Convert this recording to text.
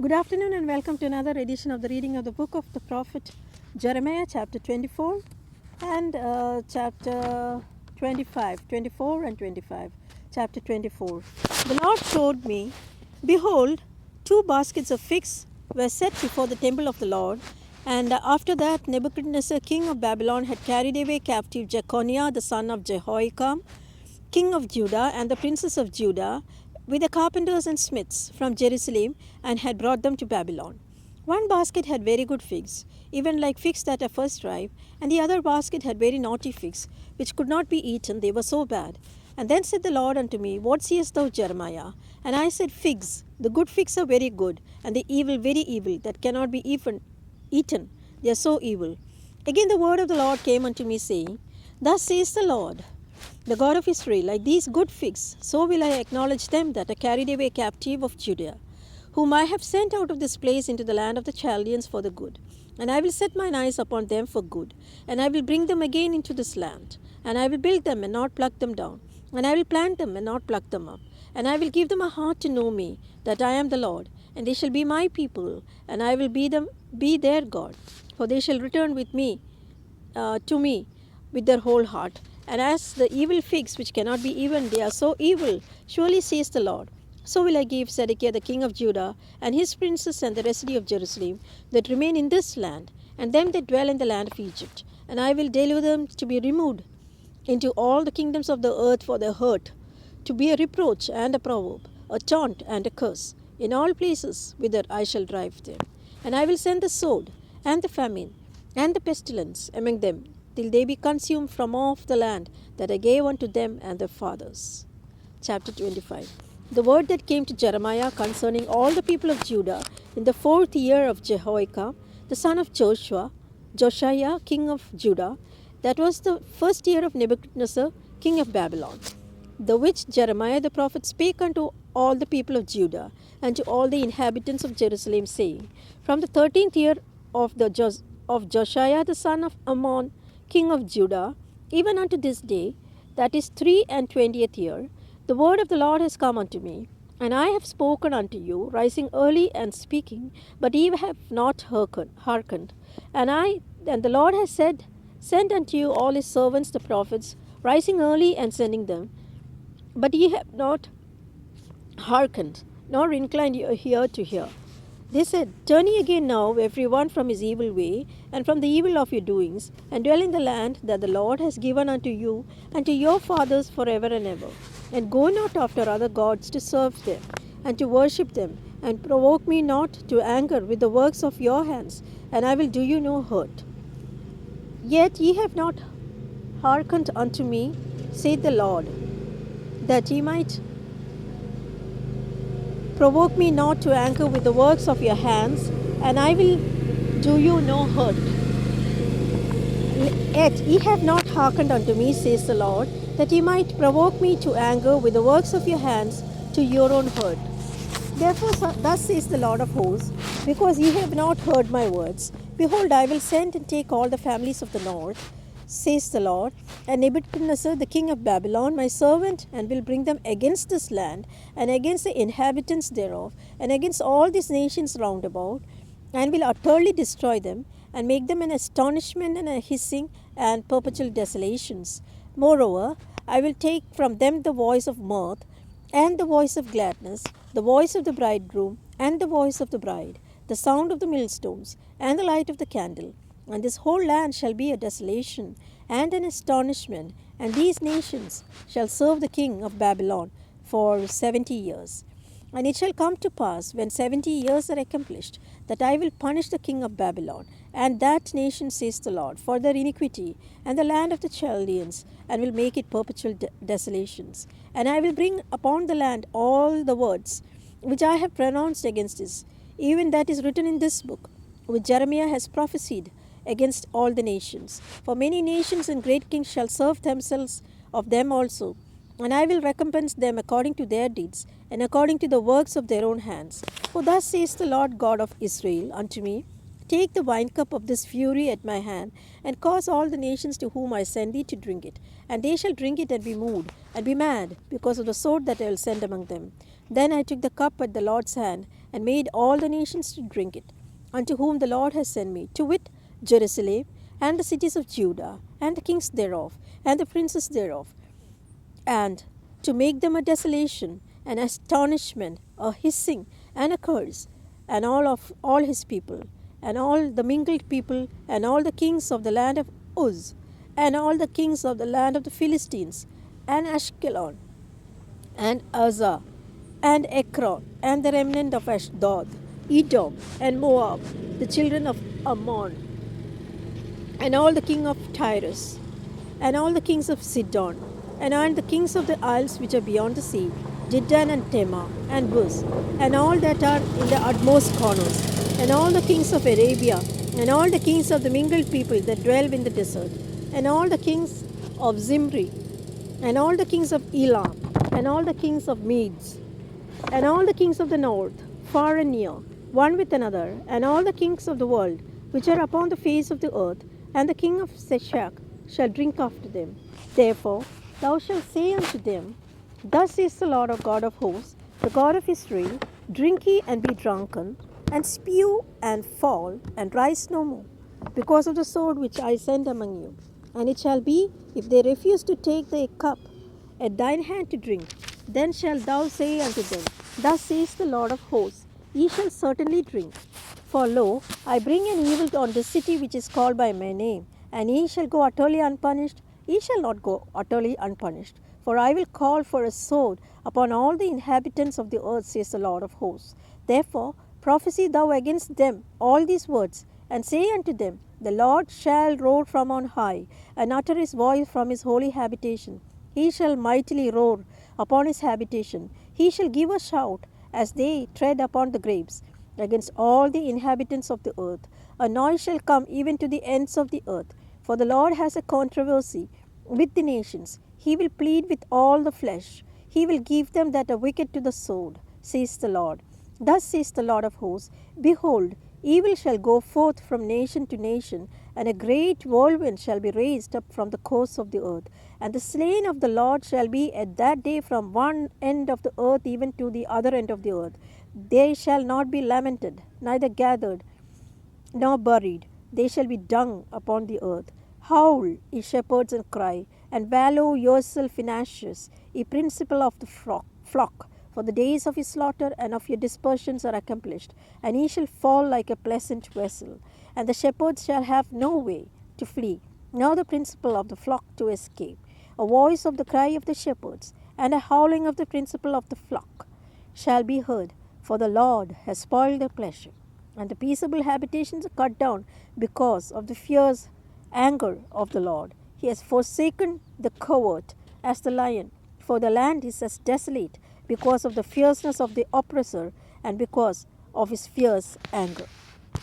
Good afternoon and welcome to another edition of the reading of the book of the prophet Jeremiah, chapter 24 and chapter 25, 24 and 25. Chapter 24. The Lord showed me, behold, 2 baskets of figs were set before the temple of the Lord, and after that Nebuchadnezzar, king of Babylon, had carried away captive Jeconiah, the son of Jehoiakim, king of Judah, and the princes of Judah, with the carpenters and smiths from Jerusalem, and had brought them to Babylon. One basket had very good figs, even like figs that are first ripe, and the other basket had very naughty figs, which could not be eaten, they were so bad. And then said the Lord unto me, What seest thou, Jeremiah? And I said, Figs. The good figs are very good, and the evil very evil, that cannot be even eaten. They are so evil. Again the word of the Lord came unto me, saying, Thus says the Lord, the God of Israel, like these good figs, so will I acknowledge them that are carried away captive of Judah, whom I have sent out of this place into the land of the Chaldeans for the good. And I will set mine eyes upon them for good, and I will bring them again into this land. And I will build them and not pluck them down, and I will plant them and not pluck them up. And I will give them a heart to know me, that I am the Lord, and they shall be my people, and I will be their God. For they shall return with me to me with their whole heart. And as the evil figs which cannot be eaten, they are so evil, surely says the Lord. So will I give Zedekiah the king of Judah, and his princes, and the residue of Jerusalem, that remain in this land, and them that dwell in the land of Egypt. And I will deliver them to be removed into all the kingdoms of the earth for their hurt, to be a reproach and a proverb, a taunt and a curse, in all places whither I shall drive them. And I will send the sword, and the famine, and the pestilence among them, till they be consumed from off the land that I gave unto them and their fathers. Chapter 25. The word that came to Jeremiah concerning all the people of Judah in the 4th year of Jehoiakim, the son of Josiah, king of Judah, that was the 1st year of Nebuchadnezzar, king of Babylon, the which Jeremiah the prophet spake unto all the people of Judah, and to all the inhabitants of Jerusalem, saying, From the 13th year of Josiah the son of Ammon, king of Judah, even unto this day, that is 23rd year, the word of the Lord has come unto me. And I have spoken unto you, rising early and speaking, but ye have not hearkened. And the Lord has said, Send unto you all his servants the prophets, rising early and sending them. But ye have not hearkened, nor inclined your ear to hear. They said, Turn ye again now, every one from his evil way, and from the evil of your doings, and dwell in the land that the Lord has given unto you and to your fathers forever and ever. And go not after other gods to serve them, and to worship them, and provoke me not to anger with the works of your hands, and I will do you no hurt. Yet ye have not hearkened unto me, saith the Lord, that ye might provoke me not to anger with the works of your hands, and I will do you no hurt. Yet ye have not hearkened unto me, says the Lord, that ye might provoke me to anger with the works of your hands to your own hurt. Therefore thus says the Lord of hosts, because ye have not heard my words, behold, I will send and take all the families of the north, says the Lord, and Nebuchadnezzar the king of Babylon, my servant, and will bring them against this land, and against the inhabitants thereof, and against all these nations round about, and will utterly destroy them, and make them an astonishment and a hissing and perpetual desolations. Moreover, I will take from them the voice of mirth, and the voice of gladness, the voice of the bridegroom, and the voice of the bride, the sound of the millstones, and the light of the candle. And this whole land shall be a desolation and an astonishment, and these nations shall serve the king of Babylon for 70 years. And it shall come to pass, when 70 years are accomplished, that I will punish the king of Babylon, and that nation, says the Lord, for their iniquity, and the land of the Chaldeans, and will make it perpetual desolations. And I will bring upon the land all the words which I have pronounced against it, even that is written in this book, which Jeremiah has prophesied against all the nations. For many nations and great kings shall serve themselves of them also, and I will recompense them according to their deeds, and according to the works of their own hands. For thus says the Lord God of Israel unto me, Take the winecup of this fury at my hand, and cause all the nations to whom I send thee to drink it. And they shall drink it and be moved, and be mad, because of the sword that I will send among them. Then I took the cup at the Lord's hand, and made all the nations to drink it, unto whom the Lord has sent me, to wit, Jerusalem, and the cities of Judah, and the kings thereof, and the princes thereof, and to make them a desolation, an astonishment, a hissing, and a curse, and all his people, and all the mingled people, and all the kings of the land of Uz, and all the kings of the land of the Philistines, and Ashkelon, and Uzzah, and Ekron, and the remnant of Ashdod, Edom, and Moab, the children of Ammon, and all the king of Tyrus, and all the kings of Sidon, and the kings of the isles which are beyond the sea, Dedan and Tema, and Buz, and all that are in the utmost corners, and all the kings of Arabia, and all the kings of the mingled people that dwell in the desert, and all the kings of Zimri, and all the kings of Elam, and all the kings of Medes, and all the kings of the north, far and near, one with another, and all the kings of the world, which are upon the face of the earth, and the king of Sheshach shall drink after them. Therefore thou shalt say unto them, Thus says the Lord of God of hosts, the God of Israel, Drink ye and be drunken, and spew and fall, and rise no more, because of the sword which I send among you. And it shall be, if they refuse to take the cup at thine hand to drink, then shalt thou say unto them, Thus says the Lord of hosts, Ye shall certainly drink. For lo, I bring an evil on this city which is called by my name, and ye shall go utterly unpunished. Ye shall not go utterly unpunished. For I will call for a sword upon all the inhabitants of the earth, says the Lord of hosts. Therefore prophesy thou against them all these words, and say unto them, The Lord shall roar from on high, and utter his voice from his holy habitation. He shall mightily roar upon his habitation. He shall give a shout as they tread upon the grapes against all the inhabitants of the earth. A noise shall come even to the ends of the earth. For the Lord has a controversy with the nations. He will plead with all the flesh. He will give them that are wicked to the sword, says the Lord. Thus says the Lord of hosts, Behold, evil shall go forth from nation to nation, and a great whirlwind shall be raised up from the coasts of the earth. And the slain of the Lord shall be at that day from one end of the earth even to the other end of the earth. They shall not be lamented, neither gathered, nor buried. They shall be dung upon the earth. Howl, ye shepherds, and cry, and wallow yourself in ashes, ye principal of the flock. For the days of your slaughter and of your dispersions are accomplished, and ye shall fall like a pleasant vessel. And the shepherds shall have no way to flee, nor the principal of the flock to escape. A voice of the cry of the shepherds, and a howling of the principal of the flock shall be heard, for the Lord has spoiled their pleasure, and the peaceable habitations are cut down because of the fierce anger of the Lord. He has forsaken the covert as the lion, for the land is as desolate because of the fierceness of the oppressor and because of his fierce anger.